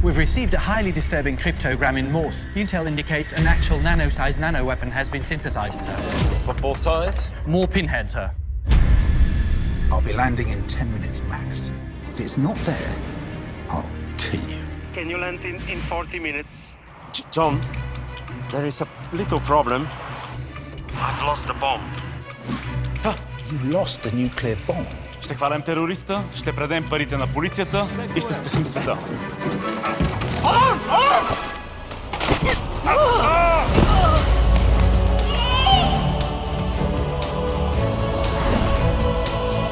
We've received a highly disturbing cryptogram in Morse. Intel indicates an actual nano-sized nano-weapon has been synthesized, sir. Football size? More pinhead, sir. I'll be landing in 10 minutes max. If it's not there, I'll kill you. Can you land in 40 minutes? John, there is a little problem. I've lost the bomb. You lost the nuclear bomb. Ще хванем терориста, ще предем парите на полицията и ще спасим света.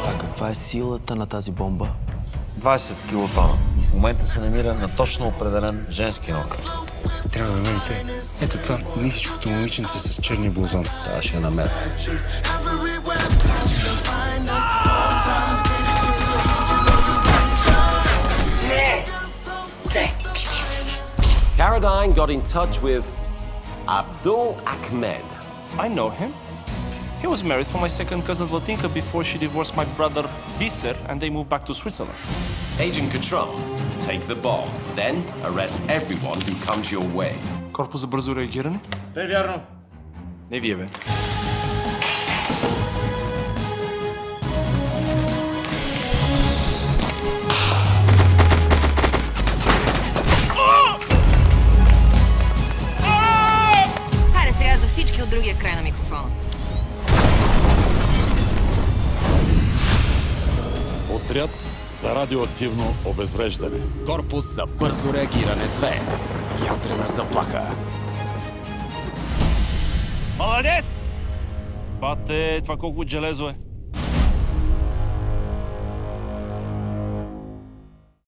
А каква е силата на тази бомба? 20 килотона. В момента се намира на точно определен женски нога. Трябва да намерите ето това нисичкото момиченце с черния блузон. Това ще намеря. Caradine got in touch with Abdul Ahmed. I know him. He was married for my second cousin Zlatinka before she divorced my brother Biser and they moved back to Switzerland. Agent Katrum, take the bomb. Then arrest everyone who comes your way. Корпус за бързо реагиране? Не вярно. Не вие, бе. Хайде сега за всички от другия край на микрофона. Отряд за радиоактивно обезвреждане. Корпус за бързо реагиране 2. Ядрена заплаха. Молодец! Бате, това колко железо е.